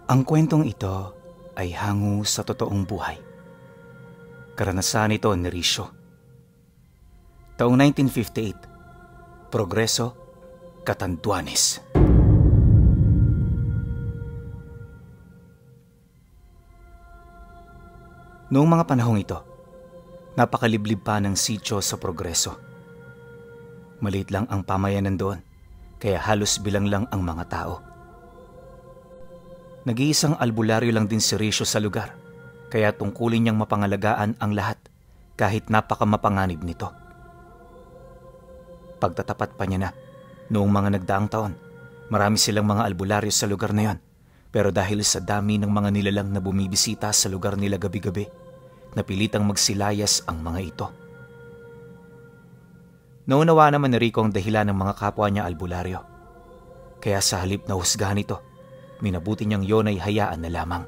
Ang kwentong ito ay hango sa totoong buhay. Karanasan ito ni Ricio. Taong 1958, Progreso, Catanduanes. Noong mga panahong ito, napakaliblib pa ng sitio sa Progreso. Maliit lang ang pamayanan doon, kaya halos bilang lang ang mga tao. Nag-iisang albularyo lang din si Ricio sa lugar, kaya tungkulin niyang mapangalagaan ang lahat kahit napakamapanganib nito. Pagtatapat pa niya na, noong mga nagdaang taon, marami silang mga albularyo sa lugar na yon, pero dahil sa dami ng mga nilalang na bumibisita sa lugar nila gabi-gabi, napilitang magsilayas ang mga ito. Naunawa naman ni Rico ang dahilan ng mga kapwa niya albularyo, kaya sa halip na husgahan ito, minabuti niyang yon ay hayaan na lamang.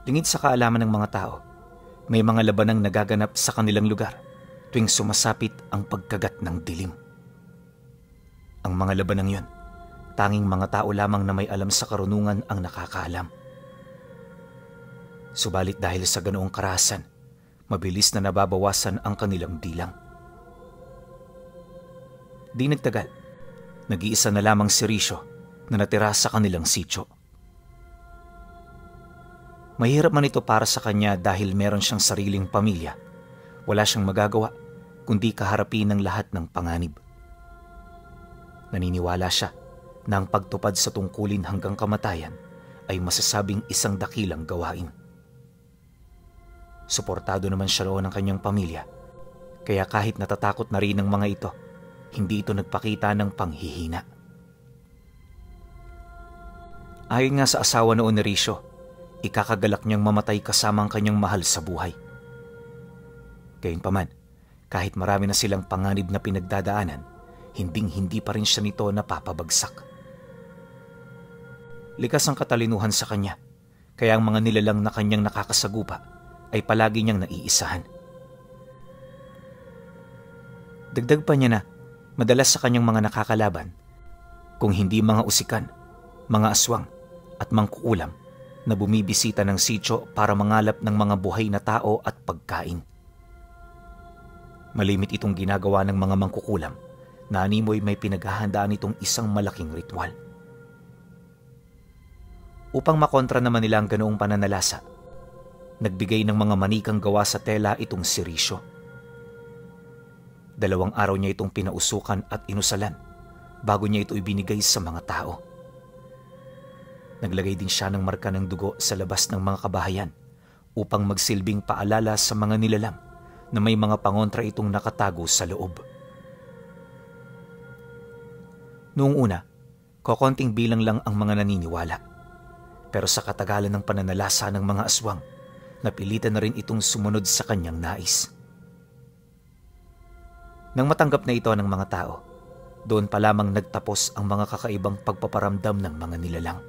Lingid sa kaalaman ng mga tao, may mga labanang nagaganap sa kanilang lugar tuwing sumasapit ang pagkagat ng dilim. Ang mga labanang yon, tanging mga tao lamang na may alam sa karunungan ang nakakaalam. Subalit dahil sa ganoong karahasan, mabilis na nababawasan ang kanilang bilang. Di nagtagal, nag-iisa na lamang si Ricio na natira sa kanilang sitio. Mahirap man ito para sa kanya dahil meron siyang sariling pamilya. Wala siyang magagawa kundi kaharapin ng lahat ng panganib. Naniniwala siya na ang pagtupad sa tungkulin hanggang kamatayan ay masasabing isang dakilang gawain. Suportado naman siya roon ng kanyang pamilya, kaya kahit natatakot na rin ng mga ito, hindi ito nagpakita ng panghihina. Ayon nga sa asawa noon ni Ricio, ikakagalak niyang mamatay kasama ang kanyang mahal sa buhay. Gayunpaman, kahit marami na silang panganib na pinagdadaanan, hinding-hindi pa rin siya nito napapabagsak. Likas ang katalinuhan sa kanya, kaya ang mga nilalang na kanyang nakakasagupa ay palagi niyang naiisahan. Dagdag pa niya na, madalas sa kanyang mga nakakalaban, kung hindi mga usikan, mga aswang at mangkukulam na bumibisita ng sitio para mangalap ng mga buhay na tao at pagkain. Malimit itong ginagawa ng mga mangkukulam na animoy may pinaghahandaan itong isang malaking ritual. Upang makontra naman nila ang ganoong pananalasa, nagbigay ng mga manikang gawa sa tela itong si Ricio. 2 araw niya itong pinausukan at inusalan bago niya ito ibinigay sa mga tao. Naglagay din siya ng marka ng dugo sa labas ng mga kabahayan upang magsilbing paalala sa mga nilalang na may mga pangontra itong nakatago sa loob. Noong una, kokonting bilang lang ang mga naniniwala. Pero sa katagalan ng pananalasa ng mga aswang, napilitan na rin itong sumunod sa kanyang nais. Nang matanggap na ito ng mga tao, doon pa lamang nagtapos ang mga kakaibang pagpaparamdam ng mga nilalang.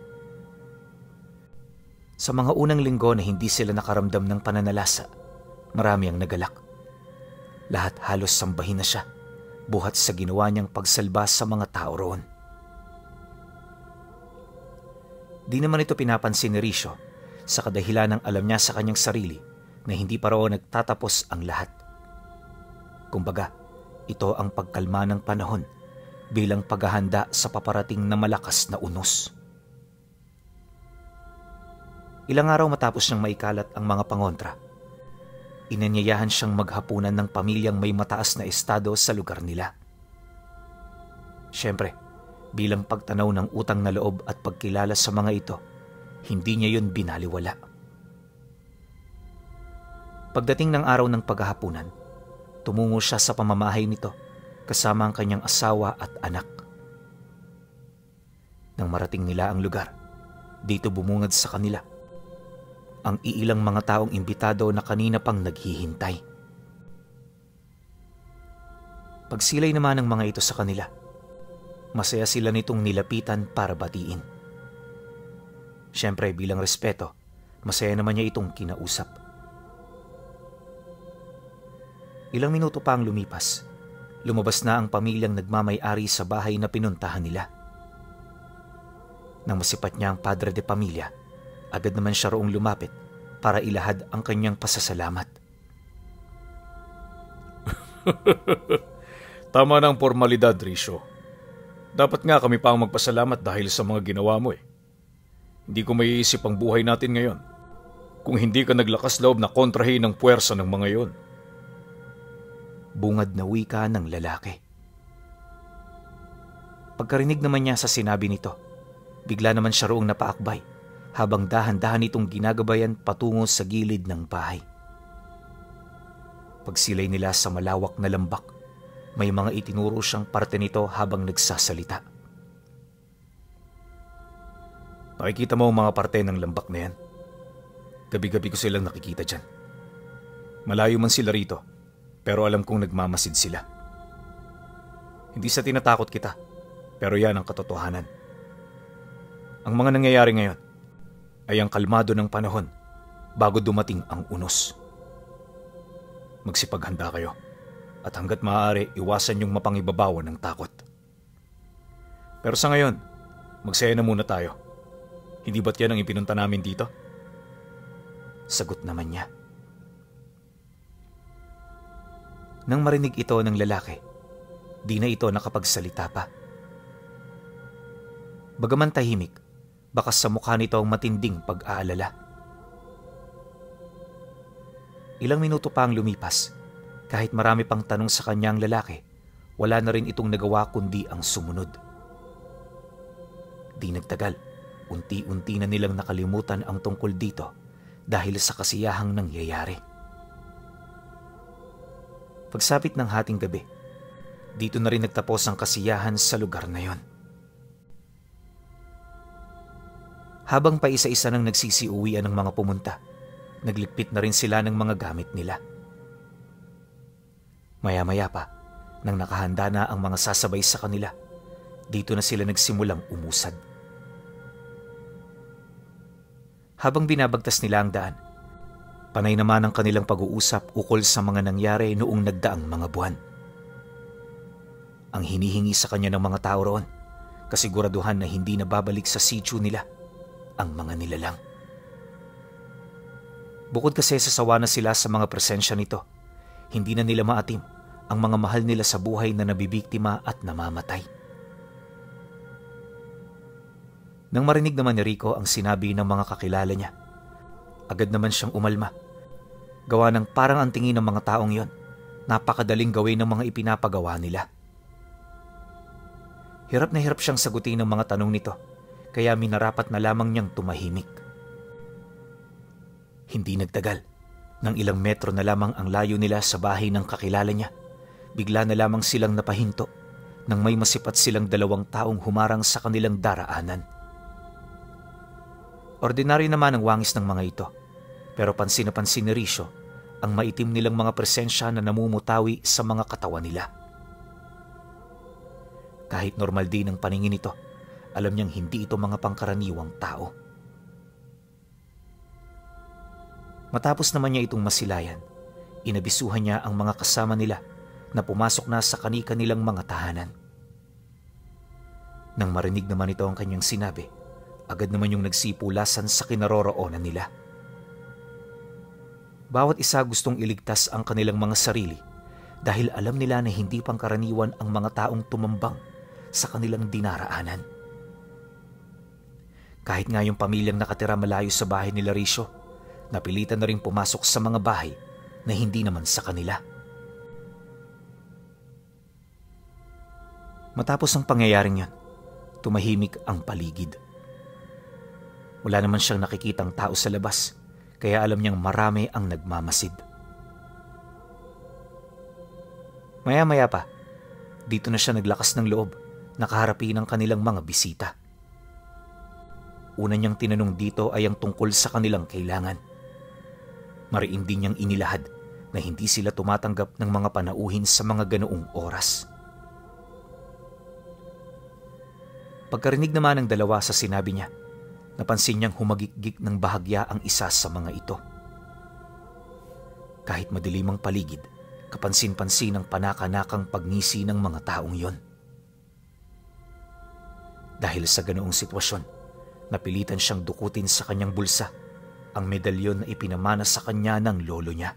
Sa mga unang linggo na hindi sila nakaramdam ng pananalasa, marami ang nagalak. Lahat halos sambahin na siya, buhat sa ginawa niyang pagsalba sa mga tao roon. Di naman ito pinapansin ni Ricio sa kadahilan ng alam niya sa kanyang sarili na hindi pa roon nagtatapos ang lahat. Kumbaga, ito ang pagkalma ng panahon bilang paghahanda sa paparating na malakas na unos. Ilang araw matapos niyang maikalat ang mga pangontra, inanyayahan siyang maghapunan ng pamilyang may mataas na estado sa lugar nila. Siyempre, bilang pagtanaw ng utang na loob at pagkilala sa mga ito, hindi niya yun binaliwala. Pagdating ng araw ng paghahapunan, tumungo siya sa pamamahay nito kasama ang kanyang asawa at anak. Nang marating nila ang lugar, dito bumungad sa kanila ang iilang mga taong imbitado na kanina pang naghihintay. Pagsilay naman ng mga ito sa kanila, masaya sila nitong nilapitan para batiin. Siyempre bilang respeto, masaya naman niya itong kinausap. Ilang minuto pa ang lumipas, lumabas na ang pamilyang nagmamay-ari sa bahay na pinuntahan nila. Nang masipat niya ang padre de pamilya, agad naman siya roong lumapit para ilahad ang kanyang pasasalamat. Tama na ang formalidad, Risho. Dapat nga kami pa ang magpasalamat dahil sa mga ginawa mo eh. Hindi ko maiisip ang buhay natin ngayon kung hindi ka naglakas loob na kontrahin ang puwersa ng mga yon. Bungad na wika ng lalaki. Pagkarinig naman niya sa sinabi nito, bigla naman siya roong napaakbay habang dahan-dahan itong ginagabayan patungo sa gilid ng bahay. Pagsilay nila sa malawak na lambak, may mga itinuro siyang parte nito habang nagsasalita. Nakikita mo ang mga parte ng lambak na yan? Gabi-gabi ko silang nakikita dyan. Malayo man sila rito, pero alam kong nagmamasid sila. Hindi sa tinatakot kita, pero yan ang katotohanan. Ang mga nangyayari ngayon ay ang kalmado ng panahon bago dumating ang unos. Magsipaghanda kayo at hanggat maaari iwasan yung mapangibabawan ng takot. Pero sa ngayon, magsaya na muna tayo. Hindi ba't yan ang ipinunta namin dito? Sagot naman niya. Nang marinig ito ng lalaki, di na ito nakapagsalita pa. Bagaman tahimik, bakas sa mukha nito ang matinding pag-aalala. Ilang minuto pa ang lumipas, kahit marami pang tanong sa kanya ang lalaki, wala na rin itong nagawa kundi ang sumunod. Di nagtagal, unti-unti na nilang nakalimutan ang tungkol dito dahil sa kasiyahang nangyayari. Pagsapit ng hating gabi, dito na rin nagtapos ang kasiyahan sa lugar na yon. Habang pa isa-isa nang nagsisiuwian ng mga pumunta, nagligpit na rin sila ng mga gamit nila. Maya-maya pa, nang nakahanda na ang mga sasabay sa kanila, dito na sila nagsimulang umusad. Habang binabagtas nila ang daan, panay naman ang kanilang pag-uusap ukol sa mga nangyari noong nagdaang mga buwan. Ang hinihingi sa kanya ng mga tao roon, kasiguraduhan na hindi na babalik sa sitio nila ang mga nilalang. Bukod kasi sasawa na sila sa mga presensya nito, hindi na nila maatim ang mga mahal nila sa buhay na nabibiktima at namamatay. Nang marinig naman ni Rico ang sinabi ng mga kakilala niya, agad naman siyang umalma. Gawa ng parang ang tingin ng mga taong yon, napakadaling gawin ng mga ipinapagawa nila. Hirap na hirap siyang sagutin ng mga tanong nito, kaya minarapat na lamang niyang tumahimik. Hindi nagtagal, nang ilang metro na lamang ang layo nila sa bahay ng kakilala niya, bigla na lamang silang napahinto nang may masipat silang dalawang taong humarang sa kanilang daraanan. Ordinaryo naman ang wangis ng mga ito, pero pansin na pansin ni Risho ang maitim nilang mga presensya na namumutawi sa mga katawan nila. Kahit normal din ang paningin nito, alam niyang hindi ito mga pangkaraniwang tao. Matapos naman niya itong masilayan, inabisuhan niya ang mga kasama nila na pumasok na sa kani-kanilang mga tahanan. Nang marinig naman ito ang kanyang sinabi, agad naman yung nagsipulasan sa kinaroroonan nila. Bawat isa gustong iligtas ang kanilang mga sarili dahil alam nila na hindi pangkaraniwan ang mga taong tumambang sa kanilang dinaraanan. Kahit nga yung pamilyang nakatira malayo sa bahay nila Risho, napilitan na rin pumasok sa mga bahay na hindi naman sa kanila. Matapos ang pangyayaring yan, tumahimik ang paligid. Wala naman siyang nakikitang tao sa labas, kaya alam niyang marami ang nagmamasid. Maya-maya pa, dito na siya naglakas ng loob, nakaharapin ang kanilang mga bisita. Una niyang tinanong dito ay ang tungkol sa kanilang kailangan. Mariin din niyang inilahad na hindi sila tumatanggap ng mga panauhin sa mga ganoong oras. Pagkarinig naman ng dalawa sa sinabi niya, napansin niyang humagikgik ng bahagya ang isa sa mga ito. Kahit madilim ang paligid, kapansin-pansin ang panakanakang pagngisi ng mga taong yon. Dahil sa ganoong sitwasyon, Napilitan siyang dukutin sa kanyang bulsa ang medalyon na ipinamana sa kanya ng lolo niya.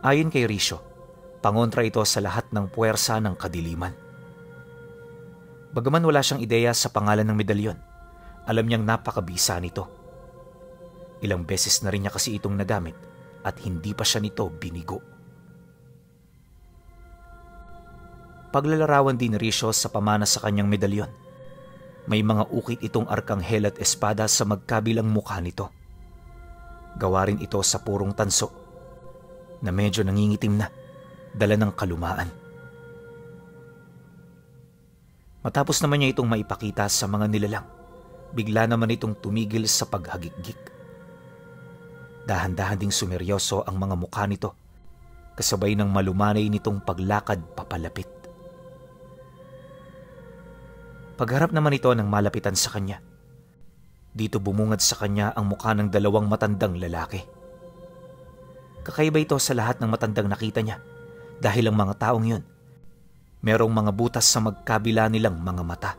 Ayon kay Ricio, pangontra ito sa lahat ng puwersa ng kadiliman. Bagaman wala siyang ideya sa pangalan ng medalyon, alam niyang napakabisa nito. Ilang beses na rin niya kasi itong nagamit at hindi pa siya nito binigo. Paglalarawan din ni Ricio sa pamana sa kanyang medalyon. May mga ukit itong arkanghel at espada sa magkabilang mukha nito. Gawa rin ito sa purong tanso na medyo nangingitim na, dala ng kalumaan. Matapos naman niya itong maipakita sa mga nilalang, bigla naman itong tumigil sa paghagikgik. Dahan-dahan ding sumeryoso ang mga mukha nito, kasabay ng malumanay nitong paglakad papalapit. Pagharap naman ito ng malapitan sa kanya, dito bumungad sa kanya ang mukha ng dalawang matandang lalaki. Kakaiba ito sa lahat ng matandang nakita niya dahil ang mga taong yun, merong mga butas sa magkabila nilang mga mata.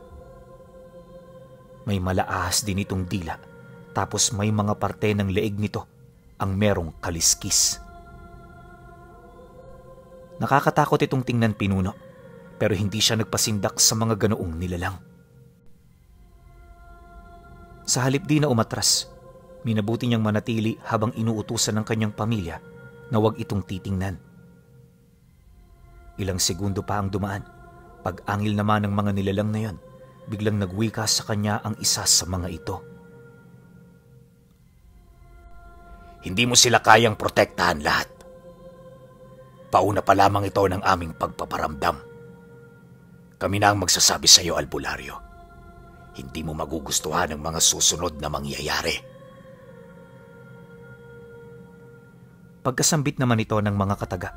May malaahas din itong dila, tapos may mga parte ng leeg nito ang merong kaliskis. Nakakatakot itong tingnan, pinuno, pero hindi siya nagpasindak sa mga ganoong nilalang. Sa halip di na umatras, minabuti niyang manatili habang inuutusan ng kanyang pamilya na huwag itong titingnan. Ilang segundo pa ang dumaan, pag-angil naman ng mga nilalang na yon, biglang nagwika sa kanya ang isa sa mga ito. Hindi mo sila kayang protektahan lahat. Pauna pa lamang ito ng aming pagpaparamdam. Kami na ang magsasabi sa iyo, Albularyo. Hindi mo magugustuhan ang mga susunod na mangyayari. Pagkasambit naman ito ng mga kataga,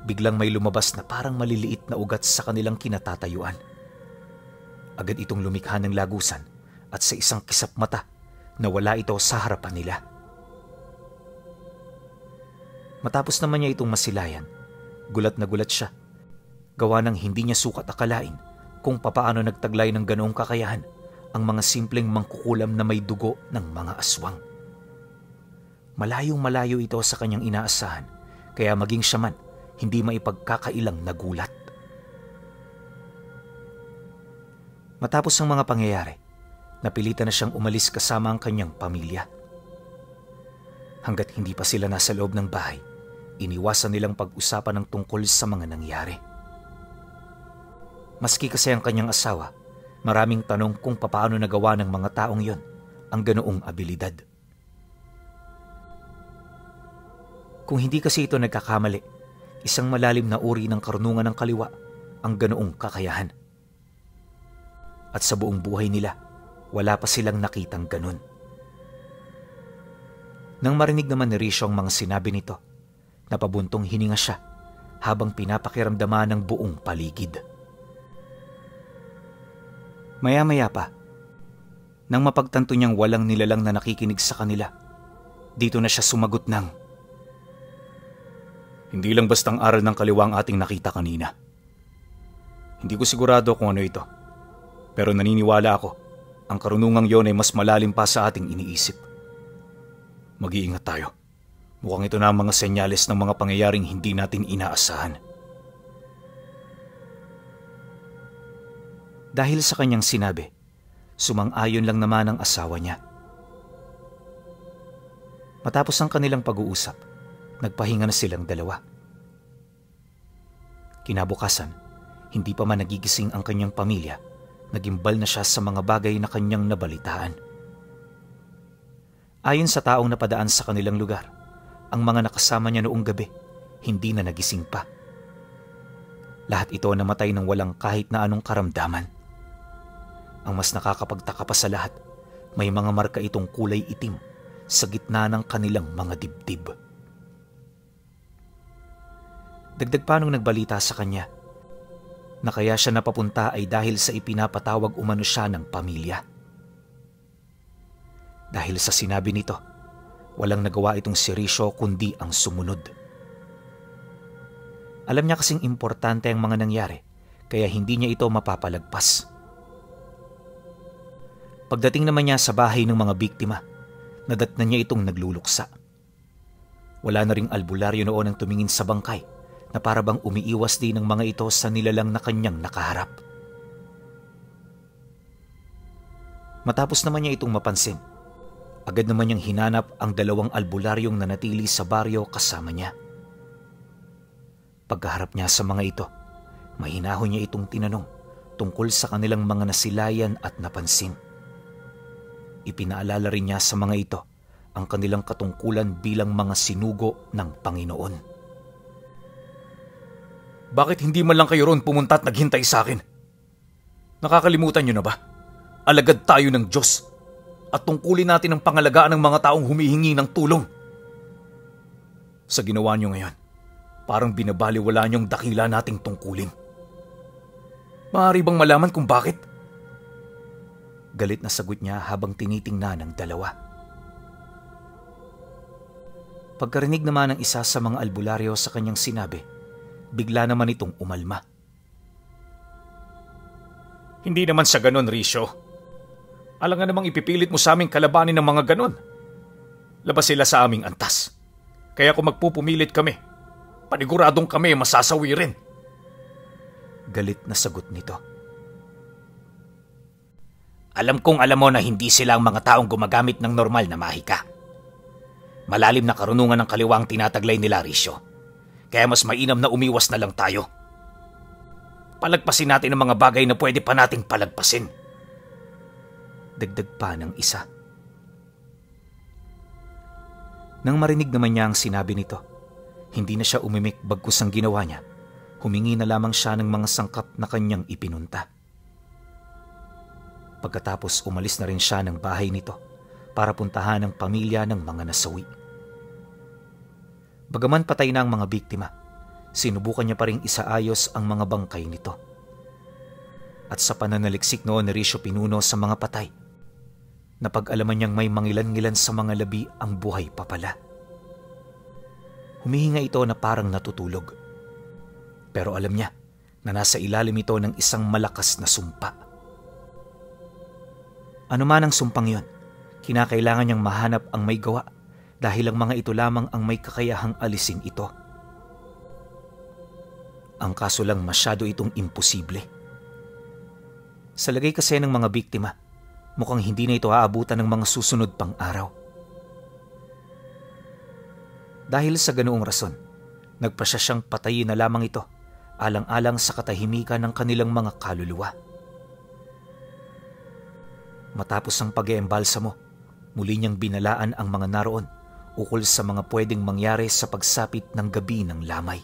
biglang may lumabas na parang maliliit na ugat sa kanilang kinatatayuan. Agad itong lumikha ng lagusan at sa isang kisap mata, nawala ito sa harapan nila. Matapos naman niya itong masilayan, gulat na gulat siya. Gawa ng hindi niya sukat akalain kung papaano nagtaglay ng ganoong kakayahan ang mga simpleng mangkukulam na may dugo ng mga aswang. Malayong malayo ito sa kanyang inaasahan, kaya maging siya man, hindi maipagkakailang nagulat. Matapos ang mga pangyayari, napilitan na siyang umalis kasama ang kanyang pamilya. Hanggat hindi pa sila nasa loob ng bahay, iniwasan nilang pag-usapan ng tungkol sa mga nangyari. Maski kasi ang kanyang asawa, maraming tanong kung papaano nagawa ng mga taong yon ang ganoong abilidad. Kung hindi kasi ito nagkakamali, isang malalim na uri ng karunungan ng kaliwa ang ganoong kakayahan. At sa buong buhay nila, wala pa silang nakitang ganun. Nang marinig naman ni Ricio ang mga sinabi nito, napabuntong hininga siya habang pinapakiramdaman ng buong paligid. Maya-maya pa, nang mapagtanto niyang walang nilalang na nakikinig sa kanila, dito na siya sumagot ng, "Hindi lang bastang aral ng kaliwa ang ating nakita kanina. Hindi ko sigurado kung ano ito, pero naniniwala ako, ang karunungang yon ay mas malalim pa sa ating iniisip. Mag-iingat tayo. Mukhang ito na ang mga senyales ng mga pangyayaring hindi natin inaasahan." Dahil sa kanyang sinabi, sumang-ayon lang naman ang asawa niya. Matapos ang kanilang pag-uusap, nagpahinga na silang dalawa. Kinabukasan, hindi pa man nagigising ang kanyang pamilya, nagimbal na siya sa mga bagay na kanyang nabalitaan. Ayon sa taong napadaan sa kanilang lugar, ang mga nakasama niya noong gabi, hindi na nagising pa. Lahat ito namatay ng walang kahit na anong karamdaman. Ang mas nakakapagtaka pa sa lahat, may mga marka itong kulay itim sa gitna ng kanilang mga dibdib. Dagdag pa nung nagbalita sa kanya na kaya siya napapunta ay dahil sa ipinapatawag umano siya ng pamilya. Dahil sa sinabi nito, walang nagawa itong si Ricio kundi ang sumunod. Alam niya kasing importante ang mga nangyari, kaya hindi niya ito mapapalagpas. Pagdating naman niya sa bahay ng mga biktima, nadatnan niya itong nagluluksa. Wala na ring albularyo noon ang tumingin sa bangkay na para bang umiiwas din ng mga ito sa nilalang na kanyang nakaharap. Matapos naman niya itong mapansin, agad naman niyang hinanap ang 2 albularyong nanatili sa baryo kasama niya. Pagkaharap niya sa mga ito, mahinahon niya itong tinanong tungkol sa kanilang mga nasilayan at napansin. Ipinaalala rin niya sa mga ito ang kanilang katungkulan bilang mga sinugo ng Panginoon. Bakit hindi man lang kayo roon pumunta at naghintay sa akin? Nakakalimutan niyo na ba? Alagad tayo ng Diyos at tungkulin natin ang pangalagaan ng mga taong humihingi ng tulong. Sa ginawa niyo ngayon, parang binabaliwala niyong dakila nating tungkulin. Maaari bang malaman kung bakit? Galit na sagot niya habang tinitingnan ng dalawa. Pagkarinig naman ng isa sa mga albularyo sa kanyang sinabi, bigla naman itong umalma. Hindi naman sa ganon, Risyo. Alangan namang ipipilit mo sa aming kalabanin ng mga ganon. Labas sila sa aming antas. Kaya kung magpupumilit kami, paniguradong kami masasawi rin. Galit na sagot nito. Alam kong alam mo na hindi sila ang mga taong gumagamit ng normal na mahika. Malalim na karunungan ng kaliwa ang tinataglay nila, Risyo. Kaya mas mainam na umiwas na lang tayo. Palagpasin natin ang mga bagay na pwede pa nating palagpasin. Dagdag pa ng isa. Nang marinig naman niya ang sinabi nito, hindi na siya umimik bagkus ang ginawa niya. Humingi na lamang siya ng mga sangkap na kanyang ipinunta. Pagkatapos umalis na rin siya ng bahay nito para puntahan ang pamilya ng mga nasawi. Bagaman patay na ang mga biktima, sinubukan niya pa ring isaayos ang mga bangkay nito. At sa pananaliksik noon ni Risyo Pinuno sa mga patay, napag-alaman niyang may mangilan-ngilan sa mga labi ang buhay pa pala. Humihinga ito na parang natutulog. Pero alam niya na nasa ilalim ito ng isang malakas na sumpa. Ano man ang sumpang yon, kinakailangan niyang mahanap ang may gawa dahil ang mga ito lamang ang may kakayahang alisin ito. Ang kaso lang masyado itong imposible. Sa lagay kasi ng mga biktima, mukhang hindi na ito aabutan ng mga susunod pang araw. Dahil sa ganoong rason, nagpasya siyang patayin na lamang ito alang-alang sa katahimikan ng kanilang mga kaluluwa. Matapos ang pag-eembalsamo, muli niyang binalaan ang mga naroon ukol sa mga pwedeng mangyari sa pagsapit ng gabi ng lamay.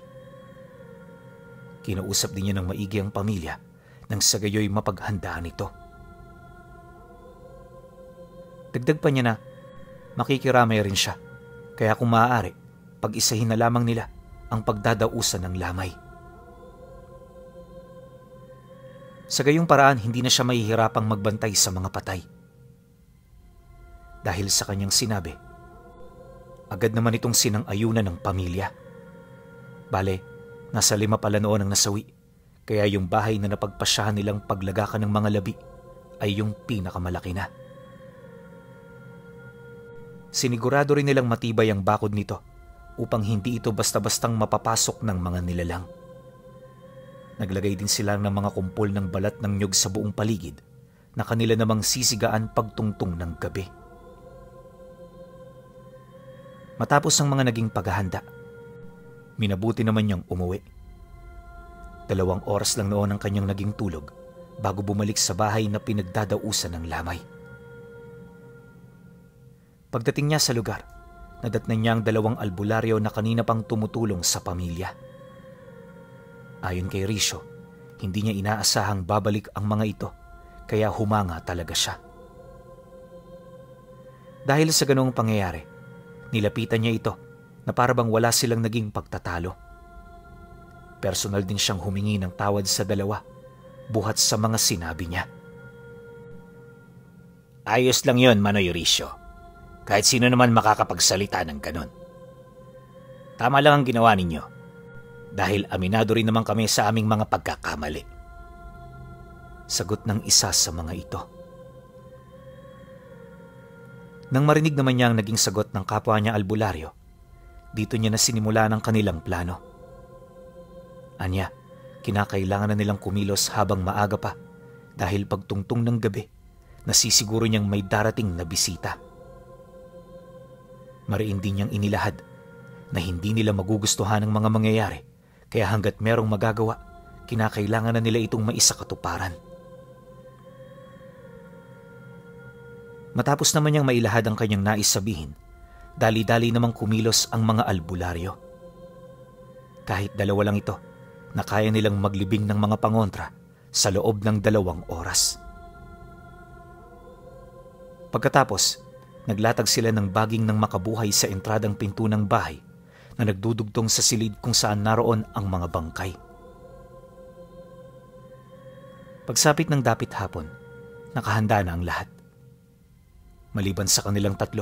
Kinausap din niya ng maigi ang pamilya nang sa gayoy mapaghandaan ito. Dagdag pa niya na makikiramay rin siya, kaya kung maaari, pag-isahin na lamang nila ang pagdadausan ng lamay. Sa gayong paraan, hindi na siya mahihirapang magbantay sa mga patay. Dahil sa kanyang sinabi, agad naman itong sinang-ayunan ng pamilya. Bale, nasa 5 pala noon ang nasawi, kaya yung bahay na napagpasyahan nilang paglagakan ng mga labi ay yung pinakamalaki na. Sinigurado rin nilang matibay ang bakod nito upang hindi ito basta-bastang mapapasok ng mga nilalang. Naglagay din sila ng mga kumpol ng balat ng nyug sa buong paligid na kanila namang sisigaan pagtungtong ng gabi. Matapos ang mga naging paghahanda, minabuti naman niyang umuwi. 2 oras lang noon ang kanyang naging tulog bago bumalik sa bahay na pinagdadausan ng lamay. Pagdating niya sa lugar, nadatnan niya ang 2 albularyo na kanina pang tumutulong sa pamilya. Ayon kay Risyo, hindi niya inaasahang babalik ang mga ito, kaya humanga talaga siya. Dahil sa ganoong pangyayari, nilapitan niya ito na para bang wala silang naging pagtatalo. Personal din siyang humingi ng tawad sa 2, buhat sa mga sinabi niya. Ayos lang yon, Manoy Risyo. Kahit sino naman makakapagsalita ng ganon. Tama lang ang ginawa ninyo. Dahil aminado rin naman kami sa aming mga pagkakamali. Sagot ng isa sa mga ito. Nang marinig naman niya ang naging sagot ng kapwa niya albularyo, dito niya na sinimula ng kanilang plano. Anya, kinakailangan na nilang kumilos habang maaga pa dahil pagtungtong ng gabi, nasisiguro niyang may darating na bisita. Mariin din niyang inilahad na hindi nila magugustuhan ang mga mangyayari, kaya hanggat merong magagawa, kinakailangan na nila itong maisakatuparan. Matapos naman niyang mailahad ang kanyang nais sabihin, dali-dali namang kumilos ang mga albularyo. Kahit dalawa lang ito, na kaya nilang maglibing ng mga pangontra sa loob ng 2 oras. Pagkatapos, naglatag sila ng baging ng makabuhay sa entradang pinto ng bahay na nagdudugtong sa silid kung saan naroon ang mga bangkay. Pagsapit ng dapit hapon, nakahanda na ang lahat. Maliban sa kanilang 3,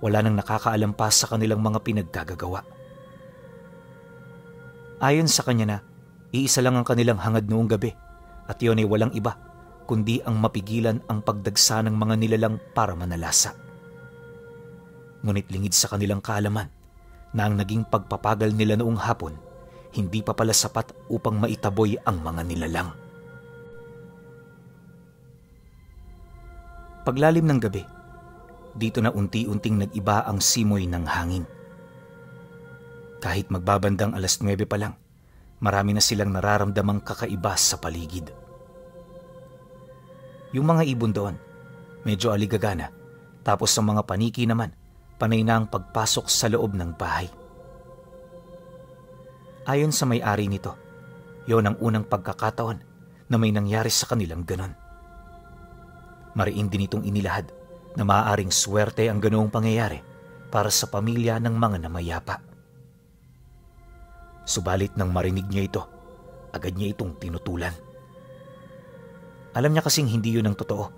wala nang nakakaalam pa sa kanilang mga pinaggagawa. Ayon sa kanya na, iisa lang ang kanilang hangad noong gabi at iyon ay walang iba kundi ang mapigilan ang pagdagsa ng mga nilalang para manalasa. Ngunit lingid sa kanilang kaalaman na ang naging pagpapagal nila noong hapon hindi pa pala sapat upang maitaboy ang mga nilalang. Paglalim ng gabi, dito na unti-unting nag-iba ang simoy ng hangin. Kahit magbabandang 9:00 pa lang, marami na silang nararamdamang kakaiba sa paligid. Yung mga ibon doon, medyo aligagana, tapos ang mga paniki naman, panay na ang pagpasok sa loob ng bahay. Ayon sa may-ari nito, yon ang unang pagkakataon na may nangyari sa kanilang ganon. Mariin din itong inilahad na maaaring swerte ang ganoong pangyayari para sa pamilya ng mga namayapa. Subalit nang marinig niya ito, agad niya itong tinutulan. Alam niya kasing hindi yun ang totoo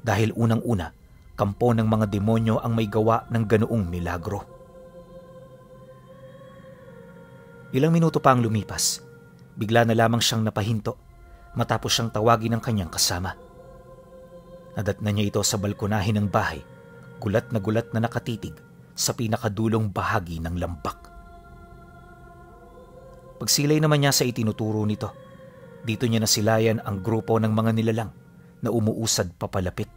dahil unang-una, kampo ng mga demonyo ang may gawa ng ganoong milagro. Ilang minuto pa ang lumipas, bigla na lamang siyang napahinto matapos siyang tawagin ng kanyang kasama. Nadatnan niya ito sa balkonahe ng bahay, gulat na nakatitig sa pinakadulong bahagi ng lambak. Pagsilay naman niya sa itinuturo nito, dito niya nasilayan ang grupo ng mga nilalang na umuusad papalapit.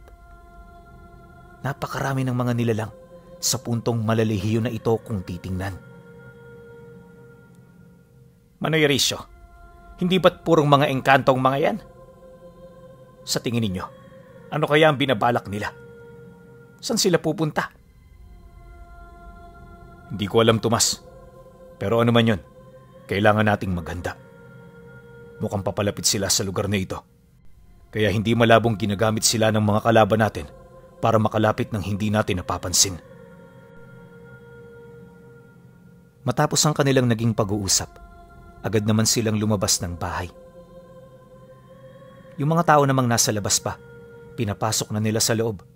Napakarami ng mga nilalang sa puntong malalihiyo na ito kung titingnan. Manoy Risyo, hindi ba't purong mga engkantong mga yan? Sa tingin ninyo, ano kaya ang binabalak nila? Saan sila pupunta? Hindi ko alam, Tomas. Pero ano man yun, kailangan nating maghanda. Mukhang papalapit sila sa lugar na ito. Kaya hindi malabong ginagamit sila ng mga kalaban natin para makalapit ng hindi natin napapansin. Matapos ang kanilang naging pag-uusap, agad naman silang lumabas ng bahay. Yung mga tao namang nasa labas pa, pinapasok na nila sa loob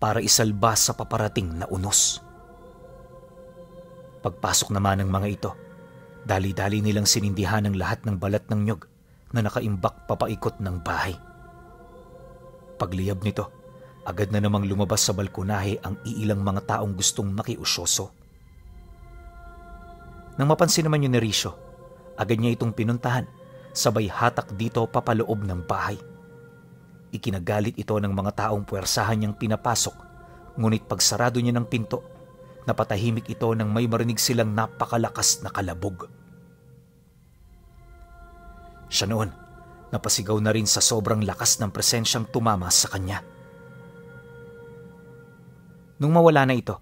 para isalba sa paparating na unos. Pagpasok naman ng mga ito, dali-dali nilang sinindihan ang lahat ng balat ng nyog na nakaimbak papaikot ng bahay. Pagliyab nito, agad na namang lumabas sa balkonahe ang iilang mga taong gustong makiusyoso. Nang mapansin naman yun ni Risyo, agad niya itong pinuntahan, sabay hatak dito papaloob ng bahay. Ikinagalit ito ng mga taong puwersahan niyang pinapasok, ngunit pagsarado niya ng pinto, napatahimik ito nang may marinig silang napakalakas na kalabog. Siya noon, napasigaw na rin sa sobrang lakas ng presensyang tumama sa kanya. Nung mawala na ito,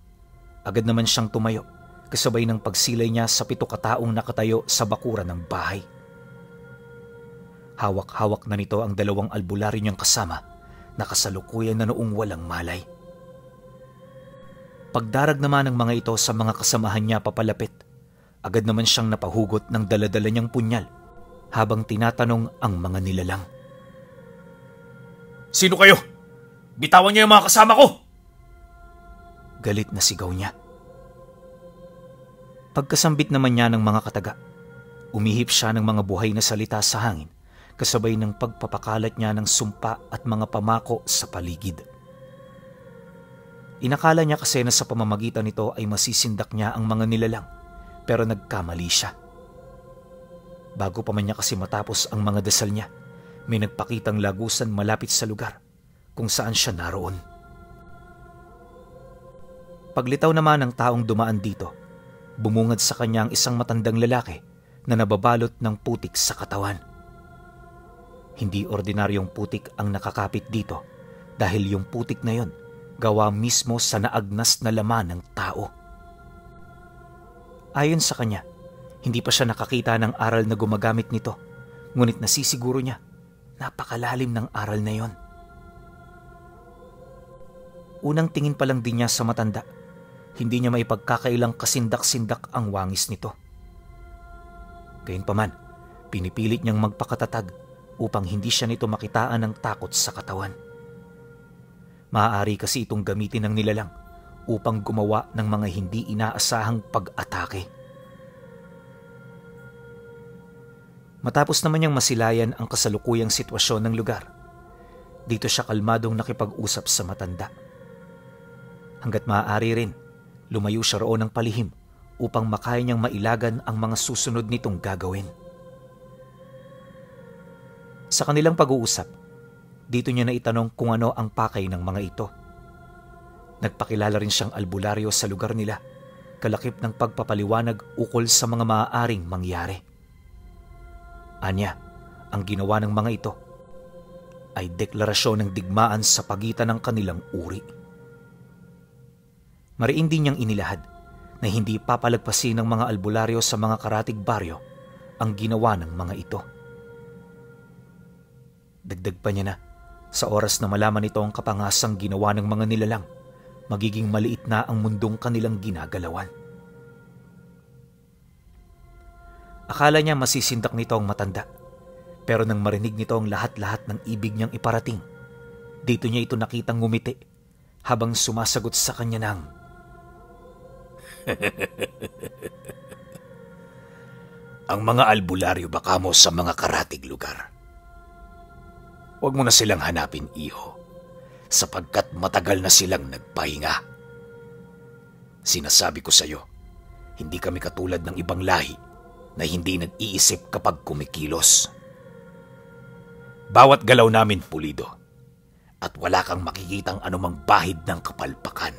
agad naman siyang tumayo, kasabay ng pagsilay niya sa 7 kataong nakatayo sa bakuran ng bahay. Hawak-hawak na nito ang 2 albularyo niyang kasama na kasalukuyan na noong walang malay. Pagdarag naman ng mga ito sa mga kasamahan niya papalapit, agad naman siyang napahugot ng dala-dala niyang punyal habang tinatanong ang mga nilalang. Sino kayo? Bitawan niyo yung mga kasama ko! Galit na sigaw niya. Pagkasambit naman niya ng mga kataga, umihip siya ng mga buhay na salita sa hangin kasabay ng pagpapakalat niya ng sumpa at mga pamako sa paligid. Inakala niya kasi na sa pamamagitan nito ay masisindak niya ang mga nilalang, pero nagkamali siya. Bago pa man niya kasi matapos ang mga dasal niya, may nagpakitang lagusan malapit sa lugar kung saan siya naroon. Paglitaw naman ng taong dumaan dito, bumungad sa kanya ang isang matandang lalaki na nababalot ng putik sa katawan. Hindi ordinaryong putik ang nakakapit dito dahil yung putik na yon gawa mismo sa naagnas na laman ng tao. Ayon sa kanya, hindi pa siya nakakita ng aral na gumagamit nito, ngunit nasisiguro niya, napakalalim ng aral na yon. Unang tingin pa lang din niya sa matanda, hindi niya maipagkakailang kasindak-sindak ang wangis nito. Gayunpaman, pinipilit niyang magpakatatag upang hindi siya nito makitaan ng takot sa katawan. Maaari kasi itong gamitin ng nilalang upang gumawa ng mga hindi inaasahang pag-atake. Matapos naman niyang masilayan ang kasalukuyang sitwasyon ng lugar, dito siya kalmadong nakipag-usap sa matanda. Hanggat maaari rin, lumayo siya roon ng palihim upang makaya niyang mailagan ang mga susunod nitong gagawin. Sa kanilang pag-uusap, dito niya naitanong kung ano ang pakay ng mga ito. Nagpakilala rin siyang albularyo sa lugar nila, kalakip ng pagpapaliwanag ukol sa mga maaaring mangyari. Anya, ang ginawa ng mga ito ay deklarasyon ng digmaan sa pagitan ng kanilang uri. Mariin din niyang inilahad na hindi papalagpasin ng mga albularyo sa mga karatig baryo ang ginawa ng mga ito. Dagdag pa niya na, sa oras na malaman nito ang kapangasang ginawa ng mga nilalang, magiging maliit na ang mundong kanilang ginagalawan. Akala niya masisindak nito ang matanda, pero nang marinig nito ang lahat-lahat ng ibig niyang iparating, dito niya ito nakitang ngumiti habang sumasagot sa kanya ng, "Ang mga albularyo baka mo sa mga karatig lugar. Huwag mo na silang hanapin, iho, sapagkat matagal na silang nagpahinga. Sinasabi ko sa iyo, hindi kami katulad ng ibang lahi na hindi nag-iisip kapag kumikilos. Bawat galaw namin pulido at wala kang makikitang anumang bahid ng kapalpakan.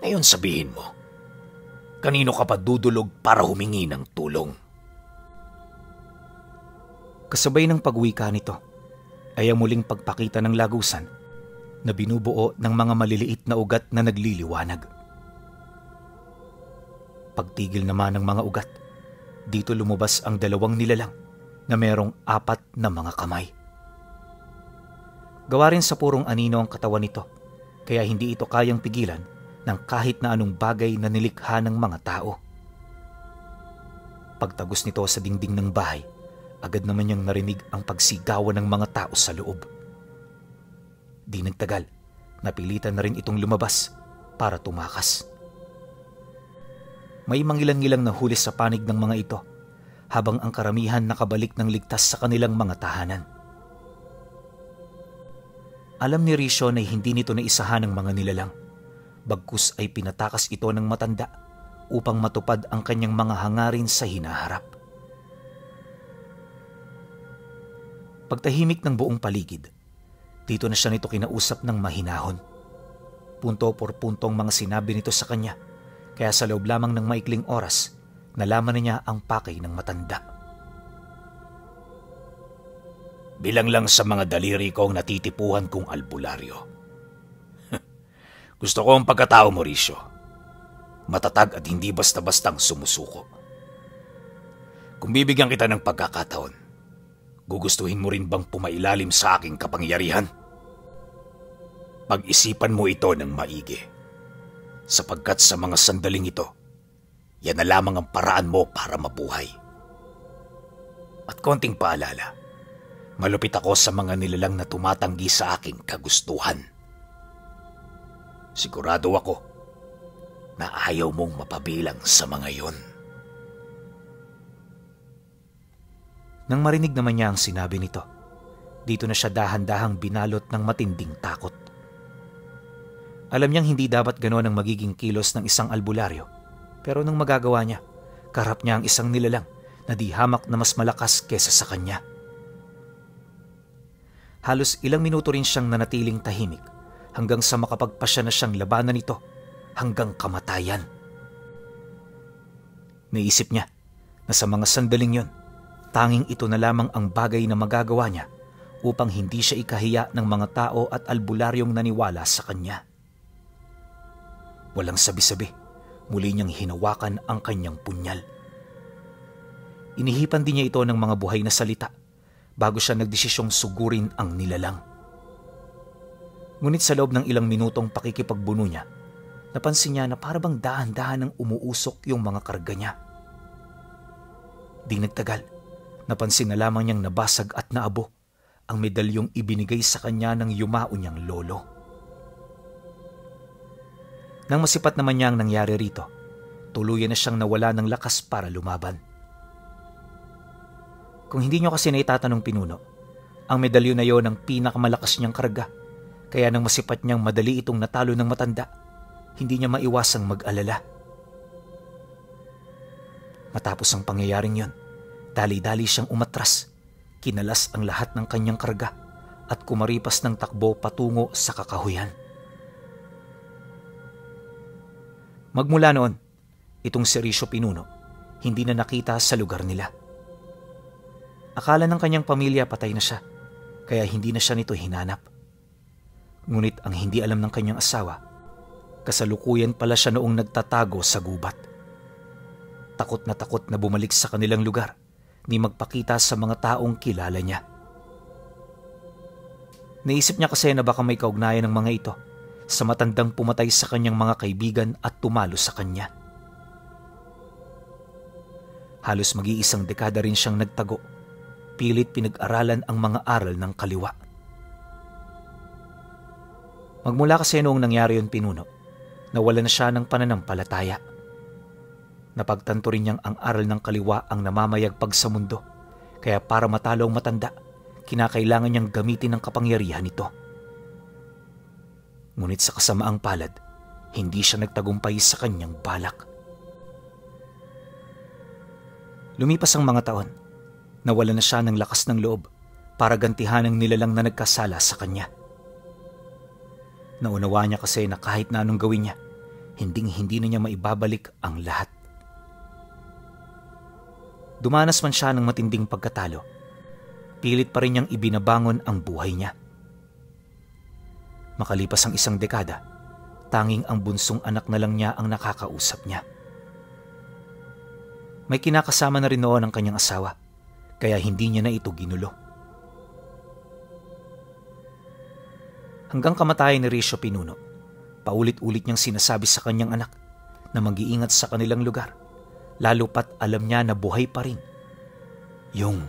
Ngayon sabihin mo, kanino ka pa dudulog para humingi ng tulong?" Kasabay ng pagwika nito ay ang muling pagpakita ng lagusan na binubuo ng mga maliliit na ugat na nagliliwanag. Pagtigil naman ng mga ugat, dito lumabas ang dalawang nilalang na merong 4 na mga kamay. Gawa rin sa purong anino ang katawan nito, kaya hindi ito kayang pigilan ng kahit na anong bagay na nilikha ng mga tao. Pagtagos nito sa dingding ng bahay, agad naman niyang narinig ang pagsigawan ng mga tao sa loob. Di nagtagal, napilitan na rin itong lumabas para tumakas. May mangilan-ngilang na huli sa panig ng mga ito, habang ang karamihan nakabalik ng ligtas sa kanilang mga tahanan. Alam ni Ricio na hindi nito naisahan ng mga nilalang, bagkus ay pinatakas ito ng matanda upang matupad ang kanyang mga hangarin sa hinaharap. Pagtahimik ng buong paligid, dito na siya nito kinausap ng mahinahon. Punto por puntong mga sinabi nito sa kanya, kaya sa loob lamang ng maikling oras, nalaman na niya ang pakay ng matanda. "Bilang lang sa mga daliri ko ang natitipuhan kong albularyo. Gusto ko ang pagkatao mo, Ricio. Matatag at hindi basta-bastang sumusuko. Kung bibigyan kita ng pagkakataon, gugustuhin mo rin bang pumailalim sa aking kapangyarihan? Pag-isipan mo ito ng maigi, sapagkat sa mga sandaling ito, yan na lamang ang paraan mo para mabuhay. At konting paalala, malupit ako sa mga nilalang na tumatanggi sa aking kagustuhan. Sigurado ako na ayaw mong mapabilang sa mga yon." Nang marinig naman niya ang sinabi nito, dito na siya dahan-dahang binalot ng matinding takot. Alam niyang hindi dapat ganoon ang magiging kilos ng isang albularyo, pero nung magagawa niya, karap niya ang isang nilalang na di hamak na mas malakas kesa sa kanya. Halos ilang minuto rin siyang nanatiling tahimik hanggang sa makapagpasya na siyang labanan ito hanggang kamatayan. Naisip niya na sa mga sandaling yon, tanging ito na lamang ang bagay na magagawa niya upang hindi siya ikahiya ng mga tao at albularyong naniwala sa kanya. Walang sabi-sabi, muli niyang hinawakan ang kanyang punyal. Inihipan din niya ito ng mga buhay na salita bago siya nagdesisyong sugurin ang nilalang. Ngunit sa loob ng ilang minutong pakikipagbuno niya, napansin niya na parabang dahan-dahan ang umuusok yung mga karga niya. Di nagtagal, napansin na lamang niyang nabasag at naabo ang medalyong ibinigay sa kanya ng yumao niyang lolo. Nang masipat naman niya ang nangyari rito, tuluyan na siyang nawala ng lakas para lumaban. Kung hindi niyo kasi naitatanong pinuno, ang medalyon na yon ang pinakamalakas niyang karga, kaya nang masipat niyang madali itong natalo ng matanda, hindi niya maiwasang mag-alala. Matapos ang pangyayaring yon, dali-dali siyang umatras, kinalas ang lahat ng kanyang karga at kumaripas ng takbo patungo sa kakahuyan. Magmula noon, itong si Ricio Pinuno hindi na nakita sa lugar nila. Akala ng kanyang pamilya patay na siya, kaya hindi na siya nito hinanap. Ngunit ang hindi alam ng kanyang asawa, kasalukuyan pala siya noong nagtatago sa gubat. Takot na bumalik sa kanilang lugar ni magpakita sa mga taong kilala niya. Naisip niya kasi na baka may kaugnayan ng mga ito sa matandang pumatay sa kanyang mga kaibigan at tumalo sa kanya. Halos mag-iisang dekada rin siyang nagtago, pilit pinag-aralan ang mga aral ng kaliwa. Magmula kasi noong nangyari yun pinuno, nawala na siya ng pananampalataya. Napagtanto rin niyang ang aral ng kaliwa ang namamayagpag sa mundo, kaya para matalo ang matanda, kinakailangan niyang gamitin ang kapangyarihan nito. Ngunit sa kasamaang palad, hindi siya nagtagumpay sa kanyang balak. Lumipas ang mga taon, nawala na siya ng lakas ng loob para gantihan ang nilalang na nagkasala sa kanya. Naunawa niya kasi na kahit na anong gawin niya, hindi na niya maibabalik ang lahat. Dumanas man siya ng matinding pagkatalo, pilit pa rin niyang ibinabangon ang buhay niya. Makalipas ang isang dekada, tanging ang bunsong anak na lang niya ang nakakausap niya. May kinakasama na rin noon ang kanyang asawa, kaya hindi niya na ito ginulo. Hanggang kamatayan ni Ricio Pinuno, paulit-ulit niyang sinasabi sa kanyang anak na mag-iingat sa kanilang lugar, lalo pat alam niya na buhay pa rin yung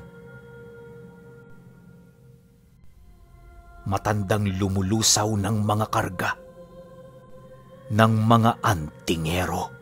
matandang lumulusaw ng mga karga ng mga antingero.